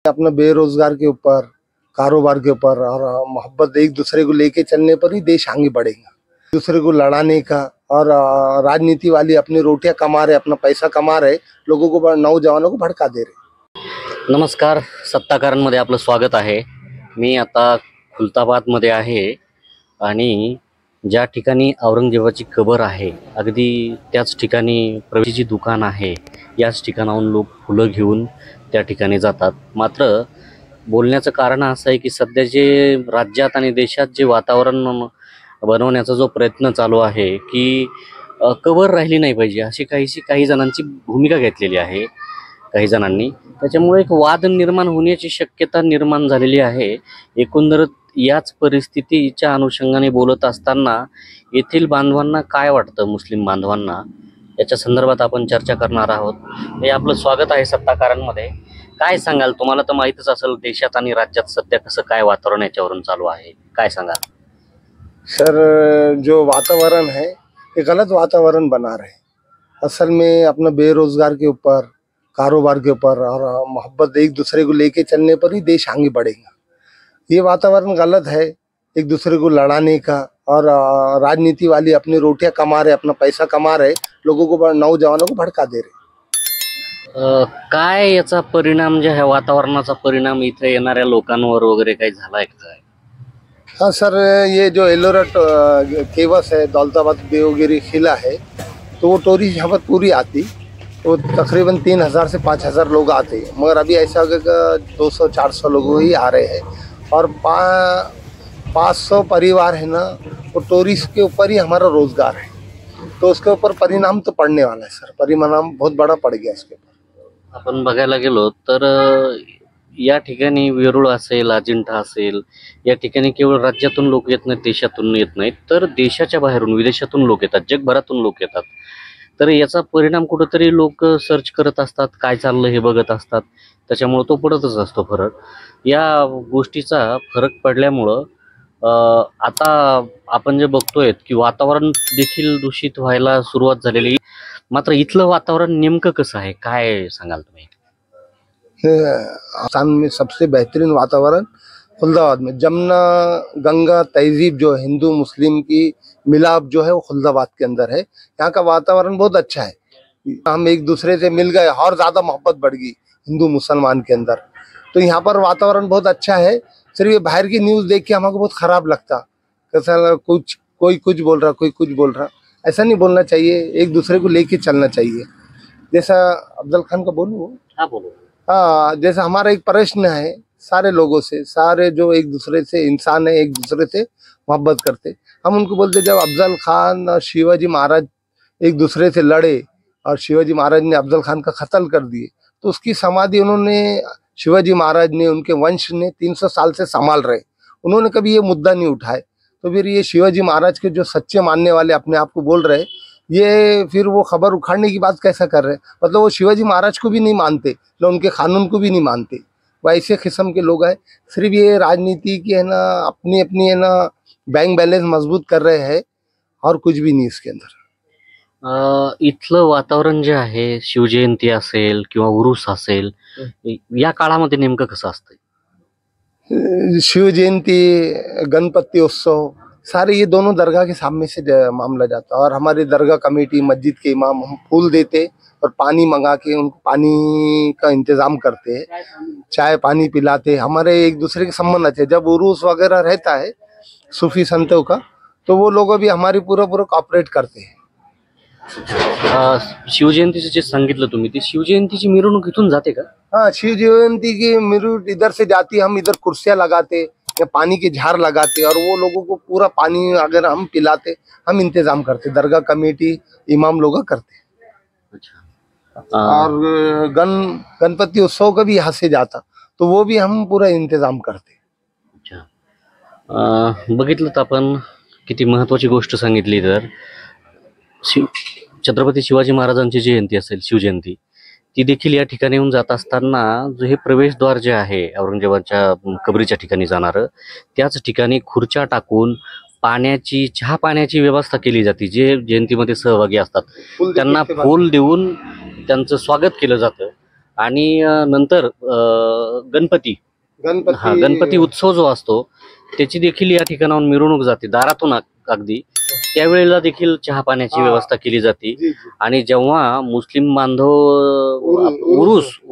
अपना बेरोजगार के ऊपर, कारोबार के ऊपर और मोहब्बत एक दूसरे को लेके चलने पर ही देश आगे बढ़ेगा। दूसरे को लड़ाने का और राजनीति वाली अपनी रोटियां कमा रहे, अपना पैसा कमा रहे, लोगों को, नौजवानों को भड़का दे रहे। नमस्कार, सत्ताकारांमध्ये आपलं स्वागत आहे। मी आता खुलताबादमध्ये आहे आणि ज्या ठिकाणी औरंगजेबाची कबर आहे, अगदी त्याच ठिकाणी प्रवेशची दुकान आहे। याच ठिकाणाहून लोक फुलं घेऊन त्या ठिकाणी जातात। मात्र बोलण्याचं कारण असं आहे की सध्या जे राज्यात आणि देशात जे वातावरण बनवण्याचा जो प्रयत्न चालू आहे की कबर राहिली नाही पाहिजे अशी काही जणांची भूमिका घेतलेली आहे काही जणांनी। त्याच्यामुळे एक वाद निर्माण होण्याची शक्यता निर्माण झालेली आहे। एकंदरीत याच परिस्थितीच्या अनुषंगाने बोलत असताना येथील बांधवांना काय वाटतं, मुस्लिम बांधवांना, याच्या संदर्भात आपण चर्चा करणार आहोत। हे आपलं स्वागत आहे सत्ताकारांमध्ये। काय सांगाल, तुम्हाला तर माहितीच असेल देशात आणि राज्यात सध्या कसं काय वातावरण याच्यावरून चालू आहे, काय सांगाल? सर, जो वातावरण है ये गलत वातावरण बना रहे। असल में अपना बेरोजगार के ऊपर, कारोबार के ऊपर और मोहब्बत एक दूसरे को लेके चलने पर ही देश आगे बढ़ेगा। ये वातावरण गलत है, एक दूसरे को लड़ाने का और राजनीति वाली अपनी रोटियां कमा रहे, अपना पैसा कमा रहे, लोगों को, नौजवानों को भड़का दे रहे। काय याचा परिणाम जे आहे, वातावरणाचा परिणाम इथे येणाऱ्या लोकांवर वगैरे काही झालाय काय? हाँ सर, ये जो एलोरा केवस है, दौलताबाद देवगिरी किला है, तो वो टूरिस्ट यहाँ पर पूरी आती, तो तकरीबन 3000 से 5000 लोग आते हैं। मगर अभी ऐसा हो गया कि 200-400 लोग ही आ रहे हैं और 500 परिवार है ना, वो टूरिस्ट के ऊपर ही हमारा रोजगार है। तो उसके ऊपर परिणाम तो पड़ने वाला है सर, परिणाम बहुत बड़ा पड़ गया इसके ऊपर। आपण बघायला गेलो तर या ठिकाणी वेरूळ असेल, अजिंठा असेल, या ठिकाणी केवळ राज्यातून लोक येत नाहीत, देशातून येत नाहीत, तर देशाच्या बाहेरून, विदेशातून लोक येतात, जगभरातून लोक येतात। तर याचा परिणाम कुठेतरी लोक सर्च करत असतात, काय चाललं हे बघत असतात, त्याच्यामुळे तो पडतच असतो फरक। या गोष्टीचा फरक पडल्यामुळं आता आपण जे बघतोय की वातावरण देखील दूषित व्हायला सुरुवात झालेली। मात्र इथलं वातावरण नेमकं कसं आहे, काय सांगाल तुम्ही? आसाम में सबसे बेहतरीन वातावरण खुलदाबाद में, जमुना गंगा तहजीब जो हिंदू मुस्लिम की मिलाप जो है वो खुलदाबाद के अंदर है। यहाँ का वातावरण बहुत अच्छा है, हम एक दूसरे से मिल गए और ज़्यादा मोहब्बत बढ़ गई हिंदू मुसलमान के अंदर। तो यहाँ पर वातावरण बहुत अच्छा है। सिर्फ ये बाहर की न्यूज़ देख के हमको बहुत ख़राब लगता, कैसा कोई कुछ बोल रहा, कोई कुछ बोल रहा, ऐसा नहीं बोलना चाहिए, एक दूसरे को लेके चलना चाहिए। जैसा अफजल खान का बोलूँ, हाँ बोलो। हाँ, जैसा हमारा एक प्रश्न है सारे लोगों से, सारे जो एक दूसरे से इंसान है, एक दूसरे से मोहब्बत करते, हम उनको बोलते जब अफजल खान और शिवाजी महाराज एक दूसरे से लड़े और शिवाजी महाराज ने अफजल खान का कत्ल कर दिए, तो उसकी समाधि उन्होंने, शिवाजी महाराज ने, उनके वंश ने 300 साल से संभाल रहे, उन्होंने कभी ये मुद्दा नहीं उठाए। तो फिर ये शिवाजी महाराज के जो सच्चे मानने वाले अपने आप को बोल रहे, ये फिर वो खबर उखाड़ने की बात कैसा कर रहे? मतलब वो शिवाजी महाराज को भी नहीं मानते, न उनके कानून को भी नहीं मानते। वो ऐसे किस्म के लोग हैं, सिर्फ ये राजनीति की है ना, अपनी अपनी है ना, बैंक बैलेंस मजबूत कर रहे हैं और कुछ भी नहीं इसके अंदर। इथलं वातावरण जे आहे, शिवजयंती असेल किंवा उरूस असेल, या काळामध्ये नेमकं कसं असतं? शिव जयंती, गणपति उत्सव, सारे ये दोनों दरगाह के सामने से मामला जाता है। और हमारी दरगाह कमेटी, मस्जिद के इमाम, हम फूल देते और पानी मंगा के उनको पानी का इंतजाम करते हैं, चाय पानी पिलाते। हमारे एक दूसरे के संबंध अच्छे। जब उरूस वगैरह रहता है सूफी संतों का, तो वो लोग भी हमारी पूरा कॉपरेट करते हैं। शिवजयंतीचं जे सांगितलं तुम्ही, ती शिवजयंतीची मिरवणूक इथून जाते का? हाँ, शिव जयंती की मिरवणूक इधर से जाती है, हम इधर कुर्सियाँ लगाते या पानी के झार लगाते और वो लोगों को पूरा पानी अगर हम पिलाते, हम इंतजाम करते, दरगाह कमेटी इमाम लोग करते। अच्छा। और गणपति उत्सव का भी यहाँ से जाता, तो वो भी हम पूरा इंतजाम करते। अच्छा, बघितलं तर आपण किती महत्त्वाची गोष्ट सांगितली। तर छत्रपती शिवाजी महाराजांची जयंती असेल, शिवजयंती, ती देखील या ठिकाणी येऊन जात असताना जो हे प्रवेशद्वार जे आहे औरंगजेबाच्या कबरीच्या ठिकाणी जाणारं, त्याच ठिकाणी खुर्च्या टाकून पाण्याची, चहा पाण्याची व्यवस्था केली जाते। जे जयंतीमध्ये सहभागी असतात त्यांना फूल देऊन त्यांचं स्वागत केलं जातं आणि नंतर गणपती गणपती उत्सव जो असतो त्याची देखील या ठिकाणाहून मिरवणूक जाते दारातून अगदी त्यावेळेला देखील चहा पाण्याची व्यवस्था केली जाते. आणि जेव्हा मुस्लिम बांधव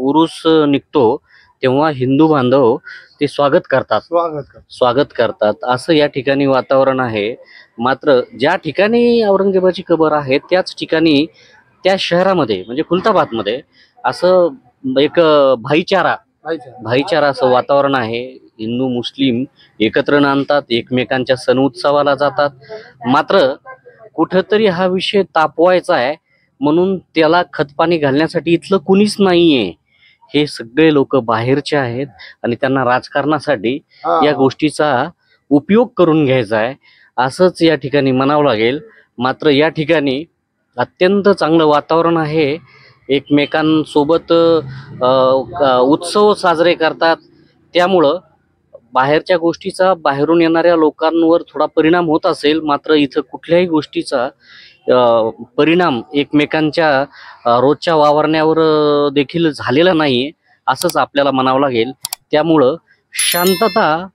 उरूस निघतो तेव्हा हिंदू बांधव ते स्वागत करतात असं या ठिकाणी वातावरण आहे. मात्र ज्या ठिकाणी औरंगजेबाची कबर आहे त्याच ठिकाणी त्या शहरामध्ये म्हणजे खुलताबादमध्ये असं एक भाईचारा असं वातावरण आहे. हिंदू मुस्लिम एकत्र नांदतात, एकमेकांच्या सण उत्सवाला जातात. मात्र कुठंतरी हा विषय तापवायचा आहे म्हणून त्याला खतपाणी घालण्यासाठी इथलं कुणीच नाहीये. हे सगळे लोक बाहेरचे आहेत आणि त्यांना राजकारणासाठी या गोष्टीचा उपयोग करून घ्यायचा आहे असंच या ठिकाणी म्हणावं लागेल. मात्र या ठिकाणी अत्यंत चांगलं वातावरण आहे. एकमेकांसोबत उत्सव साजरे करतात. त्यामुळं बाहेरच्या गोष्टीचा बाहेरून येणाऱ्या लोकांवर थोडा परिणाम होत असेल मात्र इथं कुठल्याही गोष्टीचा परिणाम एकमेकांच्या रोजच्या वावरण्यावर देखील झालेला नाहीये असंच आपल्याला म्हणावं लागेल. त्यामुळं शांतता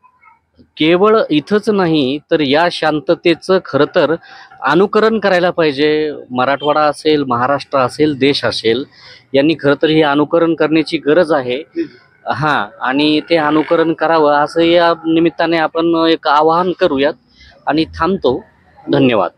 केवळ इथंच नाही तर या शांततेचं खरं तर अनुकरण करायला पाहिजे. मराठवाडा असेल, महाराष्ट्र असेल, देश असेल यांनी खरं तर हे अनुकरण करण्याची गरज आहे. आणि ते अनुकरण करावं असं या निमित्ताने आपण एक आवाहन करूयात आणि थांबतो. धन्यवाद.